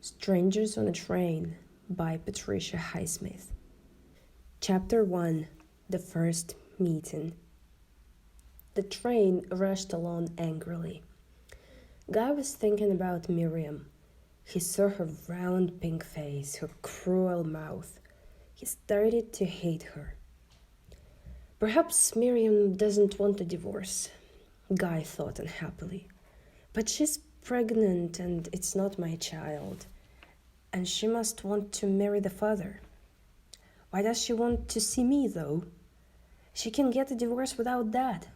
Strangers on a Train by Patricia Highsmith. Chapter 1. The First Meeting. The train rushed along angrily. Guy was thinking about Miriam. He saw her round pink face, her cruel mouth. He started to hate her. Perhaps Miriam doesn't want a divorce, Guy thought unhappily. But she's pregnant and it's not my child. And she must want to marry the father. Why does she want to see me, though? She can get a divorce without that.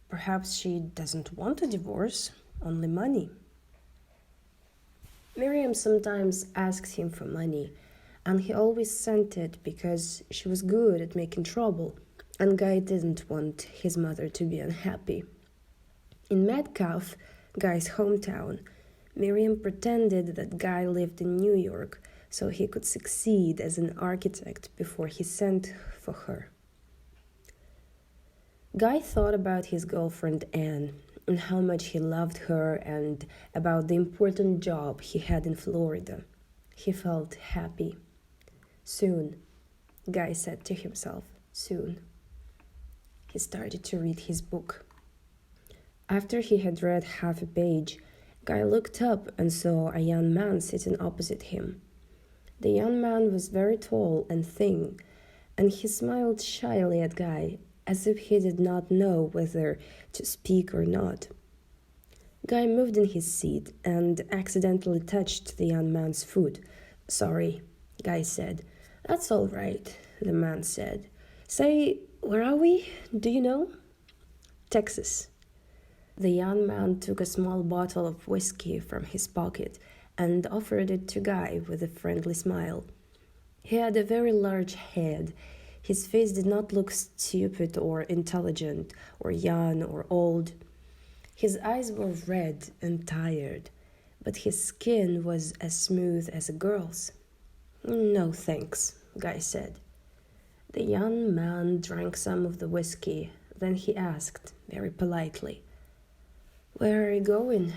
Perhaps she doesn't want a divorce, only money. Miriam sometimes asked him for money, and he always sent it because she was good at making trouble, and Guy didn't want his mother to be unhappy. In Metcalfe, Guy's hometown, Miriam pretended that Guy lived in New York so he could succeed as an architect before he sent for her. Guy thought about his girlfriend Anne and how much he loved her and about the important job he had in Florida. He felt happy. Soon, Guy said to himself, soon. He started to read his book. After he had read half a page, Guy looked up and saw a young man sitting opposite him. The young man was very tall and thin, and he smiled shyly at Guy, as if he did not know whether to speak or not. Guy moved in his seat and accidentally touched the young man's foot. "Sorry," Guy said. "That's all right," the man said. "Say, where are we? Do you know?" "Texas." The young man took a small bottle of whiskey from his pocket and offered it to Guy with a friendly smile. He had a very large head. His face did not look stupid or intelligent or young or old. His eyes were red and tired, but his skin was as smooth as a girl's. "No, thanks," Guy said. The young man drank some of the whiskey. Then he asked, very politely, "Where are you going?"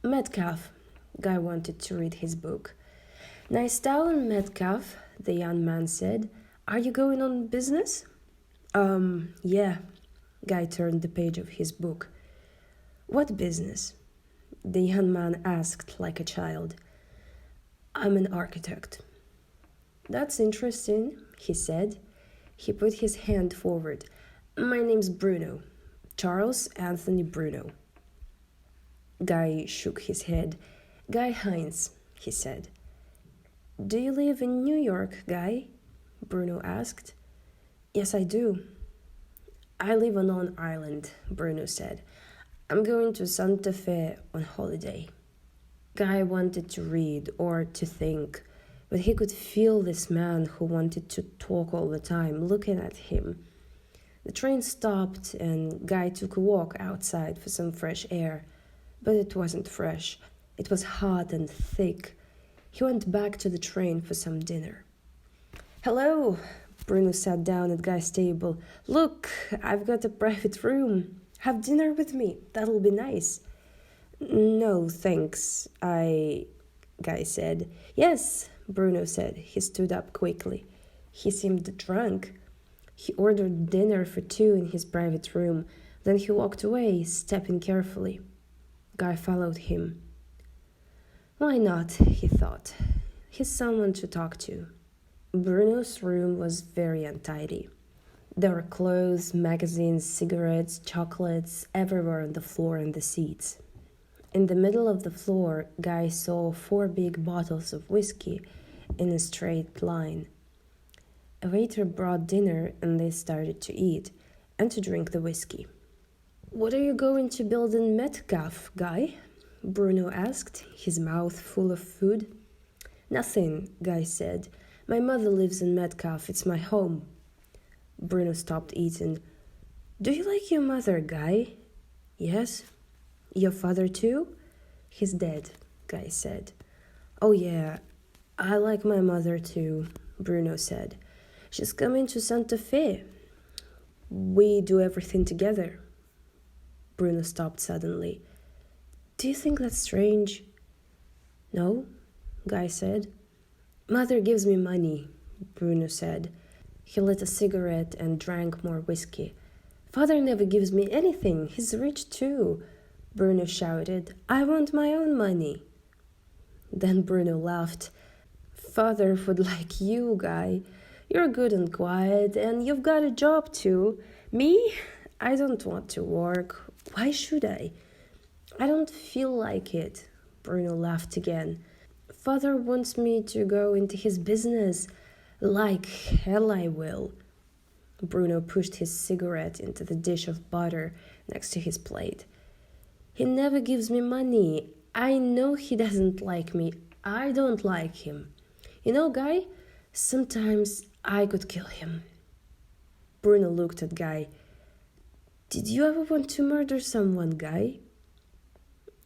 "Metcalfe." Guy wanted to read his book. "Nice town, Metcalfe," the young man said. "Are you going on business?" Yeah." Guy turned the page of his book. "What business?" the young man asked like a child. "I'm an architect." "That's interesting," he said. He put his hand forward. "My name's Bruno. Charles Anthony Bruno." Guy shook his head. "Guy Hines," he said. "Do you live in New York, Guy?" Bruno asked. "Yes, I do." "I live on Long Island," Bruno said. "I'm going to Santa Fe on holiday." Guy wanted to read or to think, but he could feel this man who wanted to talk all the time looking at him. The train stopped and Guy took a walk outside for some fresh air. But it wasn't fresh. It was hot and thick. He went back to the train for some dinner. "Hello," Bruno sat down at Guy's table. "Look, I've got a private room. Have dinner with me. That'll be nice." "No, thanks, Guy said. "Yes," Bruno said. He stood up quickly. He seemed drunk. He ordered dinner for two in his private room. Then he walked away, stepping carefully. Guy followed him. Why not, he thought. He's someone to talk to. Bruno's room was very untidy. There were clothes, magazines, cigarettes, chocolates everywhere on the floor and the seats. In the middle of the floor, Guy saw 4 big bottles of whiskey in a straight line. A waiter brought dinner and they started to eat and to drink the whiskey. "What are you going to build in Metcalfe, Guy?" Bruno asked, his mouth full of food. "Nothing," Guy said. "My mother lives in Metcalfe. It's my home." Bruno stopped eating. "Do you like your mother, Guy?" "Yes." "Your father too?" "He's dead," Guy said. "Oh yeah, I like my mother too," Bruno said. "She's coming to Santa Fe. We do everything together." Bruno stopped suddenly. "Do you think that's strange?" "No," Guy said. Mother gives me money, Bruno said. He lit a cigarette and drank more whiskey. Father never gives me anything. He's rich too, Bruno shouted. I want my own money. Then Bruno laughed. Father would like you, Guy. You're good and quiet, and you've got a job too. Me? I don't want to work. Why should I? I don't feel like it. Bruno laughed again. Father wants me to go into his business. Like hell I will. Bruno pushed his cigarette into the dish of butter next to his plate. He never gives me money. I know he doesn't like me. I don't like him. You know, Guy, sometimes I could kill him. Bruno looked at Guy. Did you ever want to murder someone, Guy?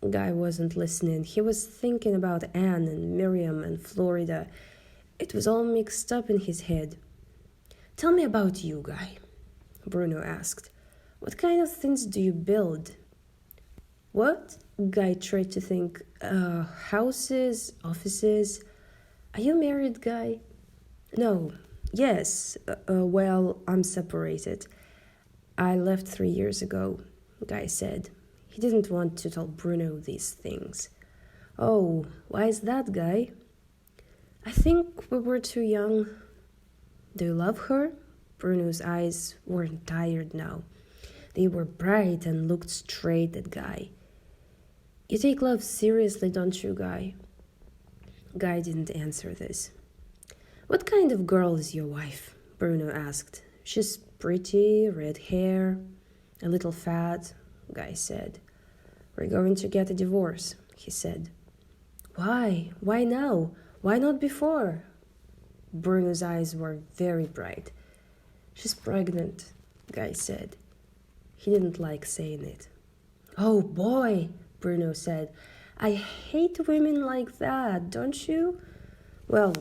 Guy wasn't listening. He was thinking about Anne and Miriam and Florida. It was all mixed up in his head. Tell me about you, Guy, Bruno asked. What kind of things do you build? What? Guy tried to think. Houses, offices. Are you married, Guy? No. Yes. Well, I'm separated. I left 3 years ago, Guy said. He didn't want to tell Bruno these things. Oh, why is that, Guy? I think we were too young. Do you love her? Bruno's eyes weren't tired now. They were bright and looked straight at Guy. You take love seriously, don't you, Guy? Guy didn't answer this. What kind of girl is your wife? Bruno asked. She's pretty, red hair, a little fat, Guy said. We're going to get a divorce, he said. Why? Why now? Why not before? Bruno's eyes were very bright. She's pregnant, Guy said. He didn't like saying it. Oh boy, Bruno said. I hate women like that, don't you? Well,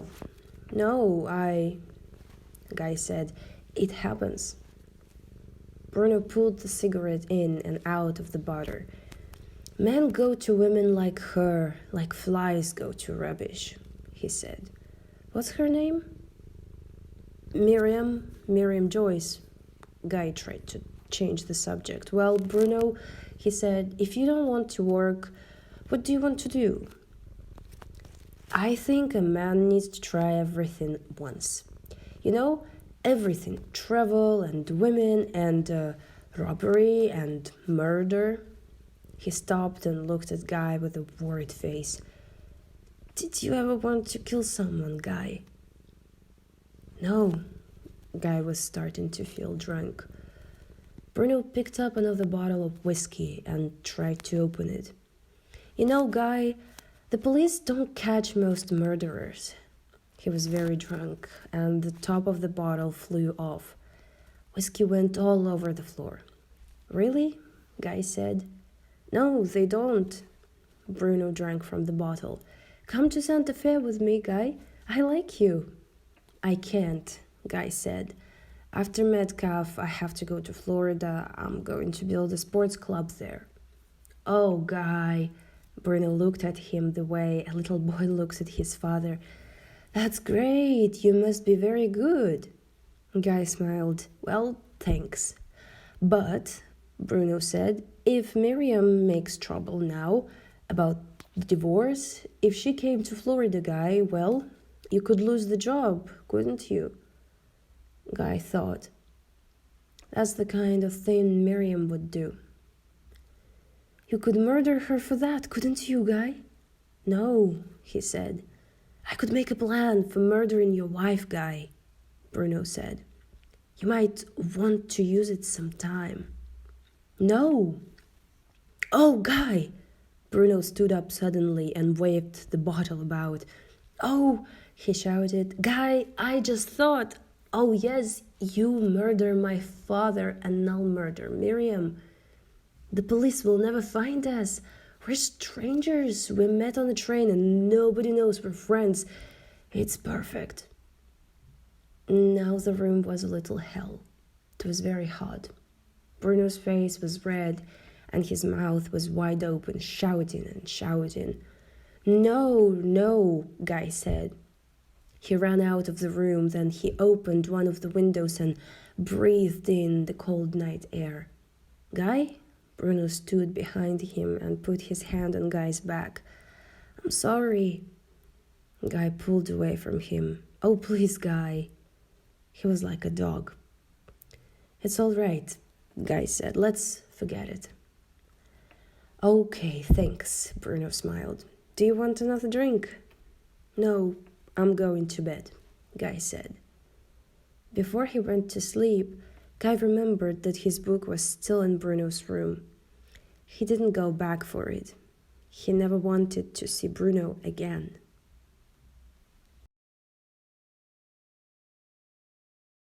no, Guy said. It happens. Bruno pulled the cigarette in and out of the butter. Men go to women like her, like flies go to rubbish, he said. What's her name? Miriam Joyce. Guy tried to change the subject. Well, Bruno, he said, if you don't want to work, what do you want to do? I think a man needs to try everything once. You know, everything. Travel and women and robbery and murder. He stopped and looked at Guy with a worried face. Did you ever want to kill someone, Guy? No. Guy was starting to feel drunk. Bruno picked up another bottle of whiskey and tried to open it. You know, Guy, the police don't catch most murderers. He was very drunk, and the top of the bottle flew off. Whiskey went all over the floor. Really? Guy said. No, they don't. Bruno drank from the bottle. Come to Santa Fe with me, Guy. I like you. I can't, Guy said. After Metcalf, I have to go to Florida. I'm going to build a sports club there. Oh, Guy. Bruno looked at him the way a little boy looks at his father. That's great. You must be very good. Guy smiled. Well, thanks. But, Bruno said, if Miriam makes trouble now about the divorce, if she came to Florida, Guy, well, you could lose the job, couldn't you? Guy thought. That's the kind of thing Miriam would do. You could murder her for that, couldn't you, Guy? No, he said. I could make a plan for murdering your wife, Guy, Bruno said. You might want to use it sometime. No. Oh, Guy! Bruno stood up suddenly and waved the bottle about. Oh, he shouted. Guy, I just thought. Oh, yes, you murder my father and I'll murder Miriam. The police will never find us. We're strangers. We met on the train and nobody knows we're friends. It's perfect. Now the room was a little hell. It was very hot. Bruno's face was red and his mouth was wide open, shouting and shouting. No, no, Guy said. He ran out of the room, then he opened one of the windows and breathed in the cold night air. Guy? Bruno stood behind him and put his hand on Guy's back. I'm sorry. Guy pulled away from him. Oh, please, Guy. He was like a dog. It's all right, Guy said. Let's forget it. Okay, thanks, Bruno smiled. Do you want another drink? No, I'm going to bed, Guy said. Before he went to sleep, Guy remembered that his book was still in Bruno's room. He didn't go back for it. He never wanted to see Bruno again.